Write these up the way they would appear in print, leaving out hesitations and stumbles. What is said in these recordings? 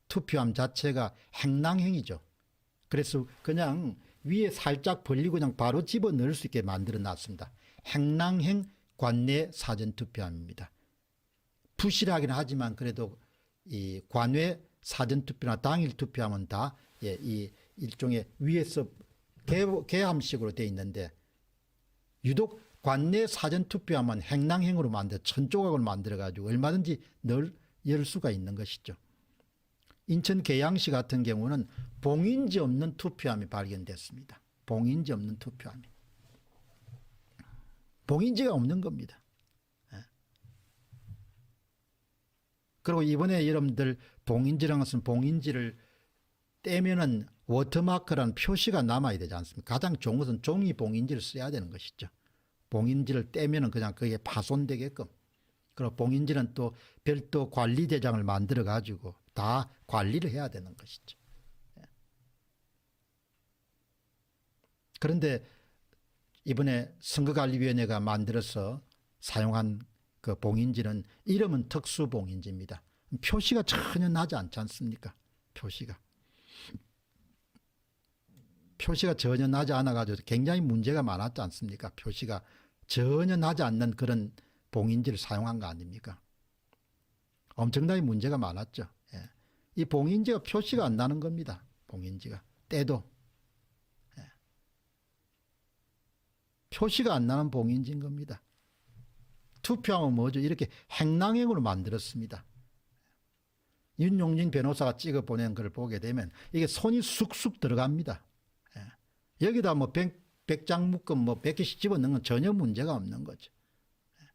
투표함 자체가 행랑행이죠. 그래서 그냥 위에 살짝 벌리고 그냥 바로 집어넣을 수 있게 만들어 놨습니다. 행랑행 관내 사전투표함입니다. 부실하긴 하지만 그래도 이 관외 사전투표나 당일 투표함은 다 이 일종의 위에서 개함식으로 되어 있는데 유독 관내 사전투표함은 행랑행으로 만들어 천조각으로 만들어 가지고 얼마든지 열 수가 있는 것이죠. 인천 계양시 같은 경우는 봉인지 없는 투표함이 발견됐습니다. 봉인지 없는 투표함이. 봉인지가 없는 겁니다. 그리고 이번에 여러분들 봉인지라는 것은 봉인지를 떼면은 워터마크라는 표시가 남아야 되지 않습니까? 가장 좋은 것은 종이 봉인지를 써야 되는 것이죠. 봉인지를 떼면은 그냥 그게 파손되게끔. 그리고 봉인지는 또 별도 관리 대장을 만들어 가지고 다 관리를 해야 되는 것이죠. 그런데 이번에 선거관리위원회가 만들어서 사용한 그 봉인지는 이름은 특수봉인지입니다. 표시가 전혀 나지 않지 않습니까? 표시가 전혀 나지 않아가지고 굉장히 문제가 많았지 않습니까? 표시가 전혀 나지 않는 그런 봉인지를 사용한 거 아닙니까? 엄청나게 문제가 많았죠. 예. 이 봉인지가 표시가 안 나는 겁니다. 봉인지가. 떼도. 예. 표시가 안 나는 봉인지인 겁니다. 투표함은 뭐죠? 이렇게 행랑행으로 만들었습니다. 윤용진 변호사가 찍어 보낸 걸 보게 되면 이게 손이 쑥쑥 들어갑니다. 예. 여기다 뭐 100장 묶음 뭐 100개씩 집어넣는 건 전혀 문제가 없는 거죠. 예.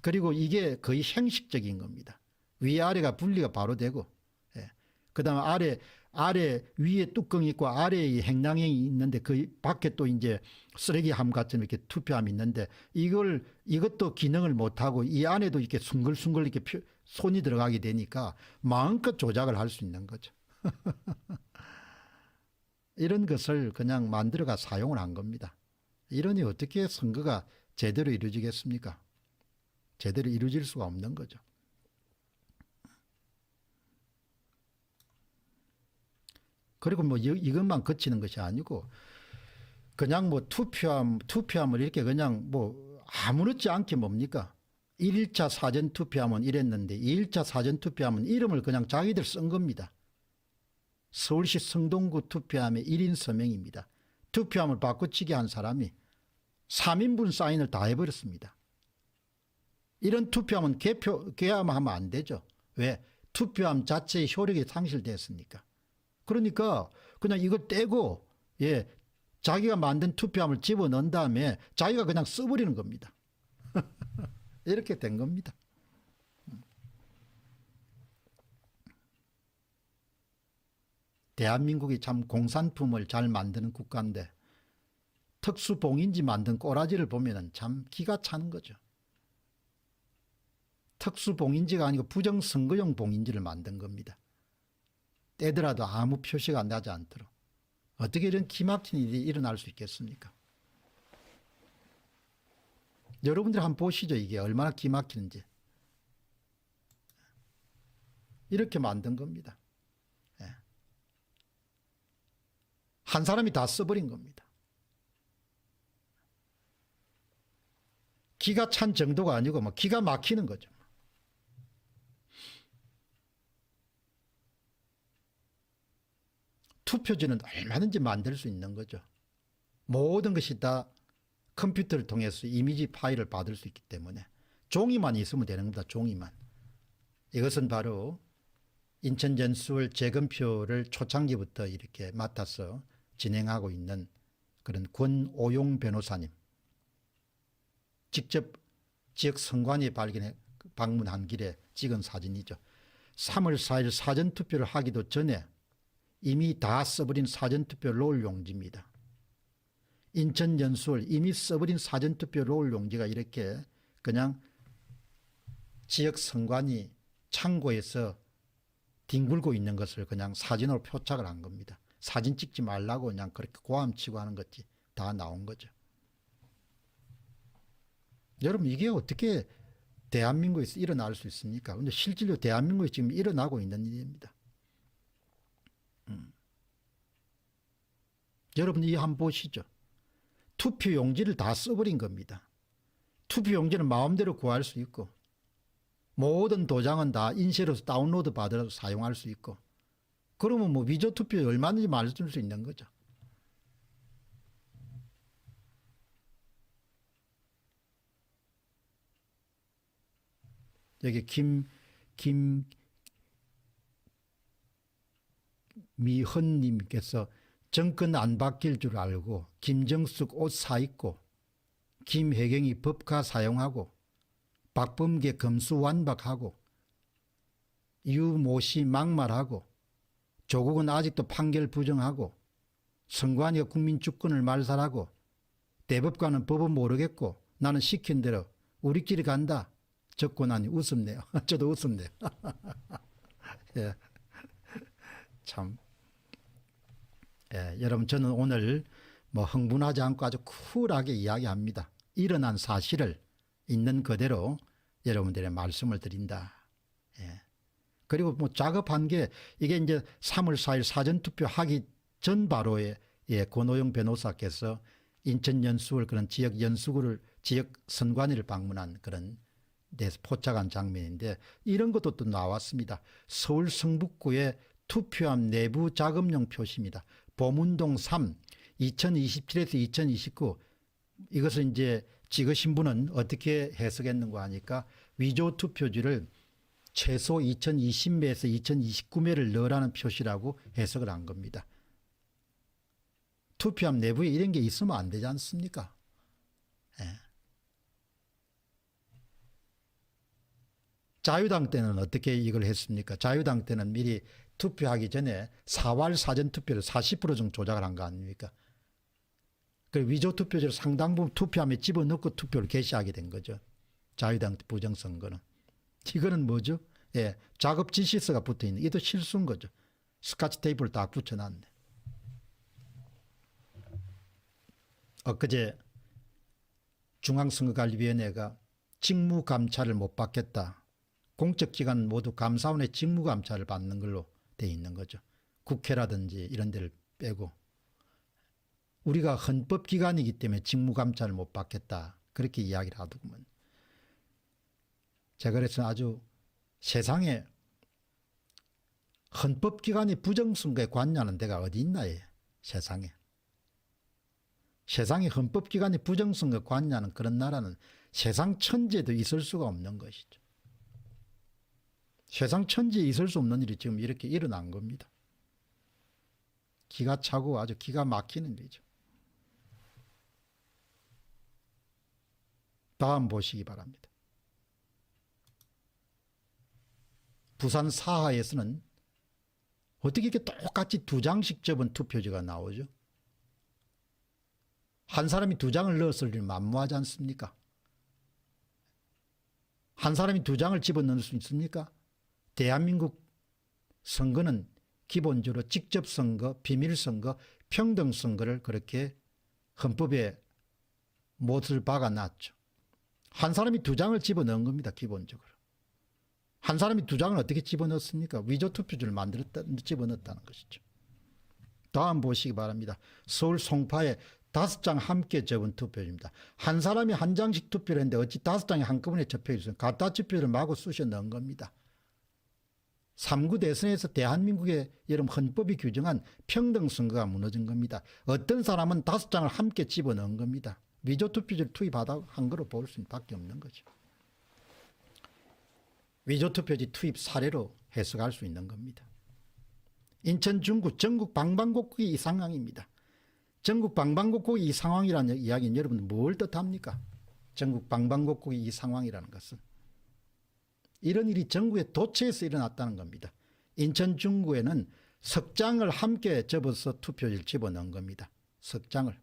그리고 이게 거의 형식적인 겁니다. 위아래가 분리가 바로 되고, 예. 그 다음에 아래 위에 뚜껑이 있고 아래에 행랑행이 있는데 그 밖에 또 이제 쓰레기함 같은 이렇게 투표함이 있는데 이것도 기능을 못하고 이 안에도 이렇게 숭글숭글 이렇게 손이 들어가게 되니까 마음껏 조작을 할 수 있는 거죠. 이런 것을 그냥 만들어가 사용을 한 겁니다. 이러니 어떻게 선거가 제대로 이루어지겠습니까? 제대로 이루어질 수가 없는 거죠. 그리고 뭐 이것만 그치는 것이 아니고 그냥 뭐 투표함을 이렇게 그냥 뭐 아무렇지 않게 뭡니까? 1일차 사전투표함은 이랬는데 2일차 사전투표함은 이름을 그냥 자기들 쓴 겁니다. 서울시 성동구 투표함의 1인 서명입니다. 투표함을 바꾸치기 한 사람이 3인분 사인을 다 해버렸습니다. 이런 투표함은 개함하면 안 되죠. 왜? 투표함 자체의 효력이 상실됐으니까. 그러니까 그냥 이걸 떼고 예, 자기가 만든 투표함을 집어넣은 다음에 자기가 그냥 써버리는 겁니다. 이렇게 된 겁니다. 대한민국이 참 공산품을 잘 만드는 국가인데 특수봉인지 만든 꼬라지를 보면 참 기가 차는 거죠. 특수봉인지가 아니고 부정선거용 봉인지를 만든 겁니다. 떼더라도 아무 표시가 나지 않도록. 어떻게 이런 기막힌 일이 일어날 수 있겠습니까? 여러분들 한번 보시죠. 이게 얼마나 기막히는지. 이렇게 만든 겁니다. 예. 한 사람이 다 써버린 겁니다. 기가 찬 정도가 아니고 뭐 기가 막히는 거죠. 투표지는 얼마든지 만들 수 있는 거죠. 모든 것이 다 컴퓨터를 통해서 이미지 파일을 받을 수 있기 때문에 종이만 있으면 되는 겁니다. 종이만. 이것은 바로 인천 전수월 재검표를 초창기부터 이렇게 맡아서 진행하고 있는 그런 권오용 변호사님. 직접 지역 선관위에 방문한 길에 찍은 사진이죠. 3월 4일 사전투표를 하기도 전에 이미 다 써버린 사전투표 롤 용지입니다. 인천 연수월 이미 써버린 사전투표 롤 용지가 이렇게 그냥 지역 선관위 창고에서 뒹굴고 있는 것을 그냥 사진으로 표착을 한 겁니다. 사진 찍지 말라고 그냥 그렇게 고함치고 하는 것이 다 나온 거죠. 여러분 이게 어떻게 대한민국에서 일어날 수 있습니까? 근데 실질로 대한민국에 지금 일어나고 있는 일입니다. 여러분 이 한번 보시죠. 투표 용지를 다 써버린 겁니다. 투표 용지는 마음대로 구할 수 있고 모든 도장은 다 인쇄로서 다운로드 받아서 사용할 수 있고 그러면 뭐 위조 투표 얼마든지 말해줄 수 있는 거죠. 여기 김미헌님께서 정권 안 바뀔 줄 알고 김정숙 옷 사입고 김혜경이 법카 사용하고 박범계 검수완박하고 유모씨 막말하고 조국은 아직도 판결 부정하고 선관위가 국민주권을 말살하고 대법관은 법은 모르겠고 나는 시킨 대로 우리끼리 간다. 적고 나니 웃음네요. 저도 웃음네요. 예. 참. 예, 여러분 저는 오늘 뭐 흥분하지 않고 아주 쿨하게 이야기합니다. 일어난 사실을 있는 그대로 여러분들의 말씀을 드린다. 예. 그리고 뭐 작업한 게 이게 이제 3월 4일 사전투표 하기 전 바로에 권오영 변호사께서 인천 연수구를 그런 지역 연수구를 지역 선관위를 방문한 그런 데서 포착한 장면인데 이런 것도 또 나왔습니다. 서울 성북구의 투표함 내부 작업용 표시입니다. 보문동 3 2027에서 2029 이것을 이제 지그신부는 어떻게 해석했는가 하니까 위조 투표지를 최소 2020매에서 2029매를 넣으라는 표시라고 해석을 한 겁니다. 투표함 내부에 이런 게 있으면 안 되지 않습니까? 예. 자유당 때는 어떻게 이걸 했습니까? 자유당 때는 미리 투표하기 전에 4월 사전투표를 40% 정도 조작을 한 거 아닙니까? 그 위조 투표지를 상당 부분 투표함에 집어넣고 투표를 개시하게 된 거죠. 자유당 부정선거는. 이거는 뭐죠? 예, 작업 지시서가 붙어 있는 이도 실수인 거죠. 스카치 테이프를 딱 붙여놨네. 엊그제 중앙선거관리위원회가 직무감찰을 못 받겠다. 공적기관 모두 감사원의 직무감찰을 받는 걸로 돼 있는 거죠. 국회라든지 이런 데를 빼고. 우리가 헌법기관이기 때문에 직무감찰을 못 받겠다. 그렇게 이야기를 하더구먼. 제가 그래서 아주 세상에 헌법기관이 부정선거에 관여하는 데가 어디 있나 해. 세상에. 세상에 헌법기관이 부정선거에 관여하는 그런 나라는 세상 천지에도 있을 수가 없는 것이죠. 세상 천지에 있을 수 없는 일이 지금 이렇게 일어난 겁니다. 기가 차고 아주 기가 막히는 일이죠. 다음 보시기 바랍니다. 부산 사하에서는 어떻게 이렇게 똑같이 2장씩 접은 투표지가 나오죠? 한 사람이 2장을 넣었을 일 만무하지 않습니까? 한 사람이 2장을 집어넣을 수 있습니까? 대한민국 선거는 기본적으로 직접선거, 비밀선거, 평등선거를 그렇게 헌법에 못을 박아놨죠. 한 사람이 2장을 집어넣은 겁니다. 기본적으로. 한 사람이 2장을 어떻게 집어넣습니까? 위조투표지를 집어넣었다는 것이죠. 다음 보시기 바랍니다. 서울 송파에 5장 함께 접은 투표지입니다. 한 사람이 한 장씩 투표를 했는데 어찌 5장이 한꺼번에 접혀 있어요. 가짜 투표를 마구 쑤셔 넣은 겁니다. 3구 대선에서 대한민국의 여러분 헌법이 규정한 평등선거가 무너진 겁니다. 어떤 사람은 5장을 함께 집어넣은 겁니다. 위조투표지를 투입한 거로 볼 수밖에 없는 거죠. 위조투표지 투입 사례로 해석할 수 있는 겁니다. 인천 중구 전국 방방곡곡이 이 상황입니다. 전국 방방곡곡이 이 상황이라는 이야기는 여러분 뭘 뜻합니까? 전국 방방곡곡이 이 상황이라는 것은 이런 일이 전국의 도처에서 일어났다는 겁니다. 인천 중구에는 석장을 함께 접어서 투표지를 집어넣은 겁니다. 석장을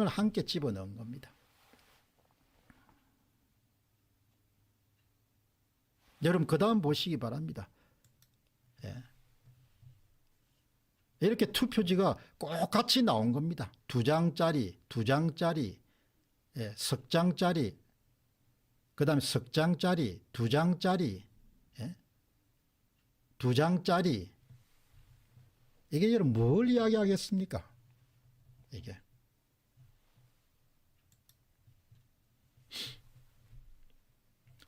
함께 집어넣은 겁니다. 여러분 그 다음 보시기 바랍니다. 예. 이렇게 투표지가 꼭 같이 나온 겁니다. 2장짜리, 2장짜리, 예, 석장짜리, 그 다음에 석 장짜리, 두 장짜리, 예? 두 장짜리. 이게 여러분 뭘 이야기하겠습니까? 이게.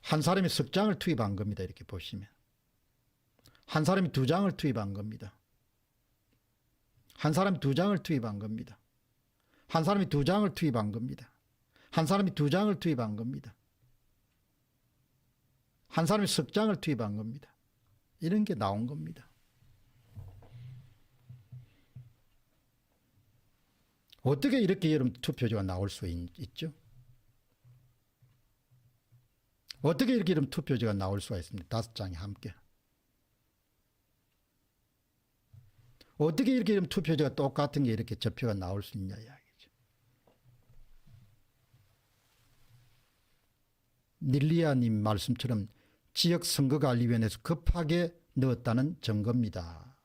한 사람이 석 장을 투입한 겁니다. 이렇게 보시면. 한 사람이 두 장을 투입한 겁니다. 한 사람이 두 장을 투입한 겁니다. 한 사람이 두 장을 투입한 겁니다. 한 사람이 두 장을 투입한 겁니다. 한 사람이 석 장을 투입한 겁니다. 이런 게 나온 겁니다. 어떻게 이렇게 여러분 투표지가 나올 수 있죠? 어떻게 이렇게 여러분 투표지가 나올 수가 있습니까? 5장이 함께. 어떻게 이렇게 여러분 투표지가 똑같은 게 이렇게 접표가 나올 수 있냐 이야기죠. 닐리아님 말씀처럼 지역선거관리위원회에서 급하게 넣었다는 증거입니다.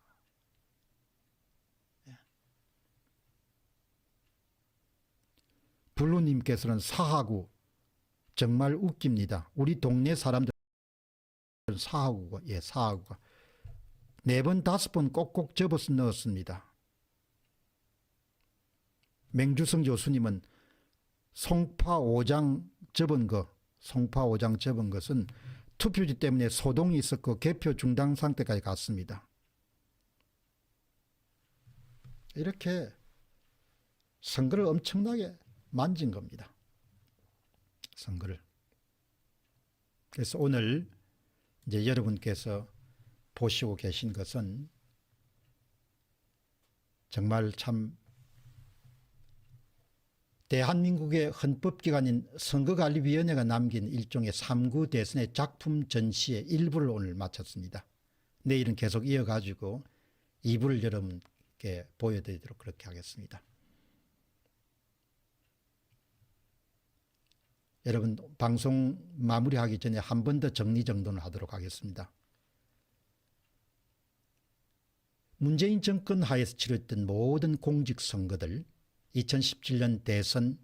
블루님께서는 사하구 정말 웃깁니다. 우리 동네 사람들은 사하구가, 예, 사하구가 4번, 5번 꼭꼭 접어서 넣었습니다. 맹주성 교수님은 송파 5장 접은 것은 투표지 때문에 소동이 있었고 개표 중단 상태까지 갔습니다. 이렇게 선거를 엄청나게 만진 겁니다. 선거를. 그래서 오늘 이제 여러분께서 보시고 계신 것은 정말 참 대한민국의 헌법기관인 선거관리위원회가 남긴 일종의 3구 대선의 작품 전시의 일부를 오늘 마쳤습니다. 내일은 계속 이어가지고 2부를 여러분께 보여드리도록 그렇게 하겠습니다. 여러분 방송 마무리하기 전에 한 번 더 정리정돈을 하도록 하겠습니다. 문재인 정권 하에서 치렀던 모든 공직선거들, 2017년 대선,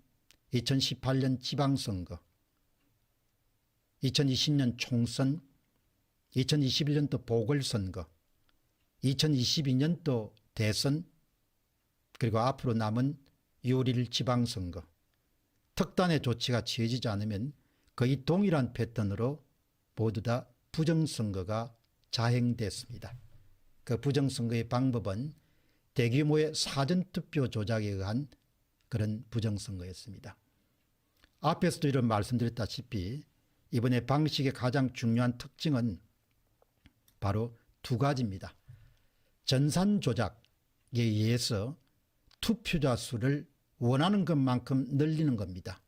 2018년 지방선거, 2020년 총선, 2021년도 보궐선거, 2022년도 대선, 그리고 앞으로 남은 6일 지방선거, 특단의 조치가 취해지지 않으면 거의 동일한 패턴으로 모두 다 부정선거가 자행됐습니다. 그 부정선거의 방법은 대규모의 사전투표 조작에 의한 그런 부정선거였습니다. 앞에서도 이런 말씀드렸다시피 이번에 방식의 가장 중요한 특징은 바로 두 가지입니다. 전산 조작에 의해서 투표자 수를 원하는 것만큼 늘리는 겁니다.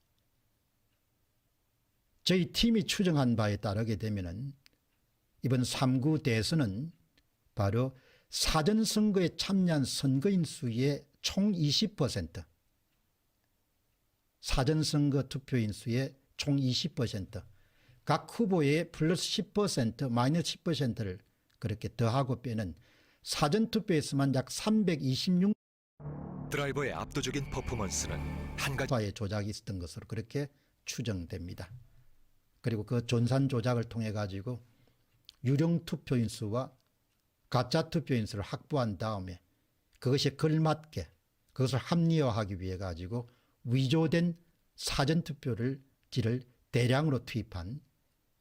저희 팀이 추정한 바에 따르게 되면 이번 3구 대선은 바로 사전선거에 참여한 선거인 수의 총 20%, 사전선거 투표인 수의 총 20%, 각 후보의 플러스 10%, 마이너스 10%를 그렇게 더하고 빼는 사전투표에서만 약 326 드라이버의 압도적인 퍼포먼스는 한 가지 조작이 있었던 것으로 그렇게 추정됩니다. 그리고 그 전산 조작을 통해 가지고 유령 투표인 수와 가짜 투표인 수를 확보한 다음에 그것에 걸맞게 그것을 합리화하기 위해 가지고 위조된 사전투표를 대량으로 투입한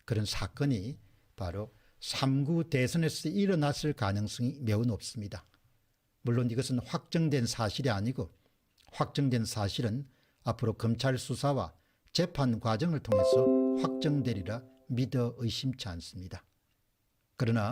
그런 사건이 바로 3구 대선에서 일어났을 가능성이 매우 높습니다. 물론 이것은 확정된 사실이 아니고 확정된 사실은 앞으로 검찰 수사와 재판 과정을 통해서 확정되리라 믿어 의심치 않습니다. 그러나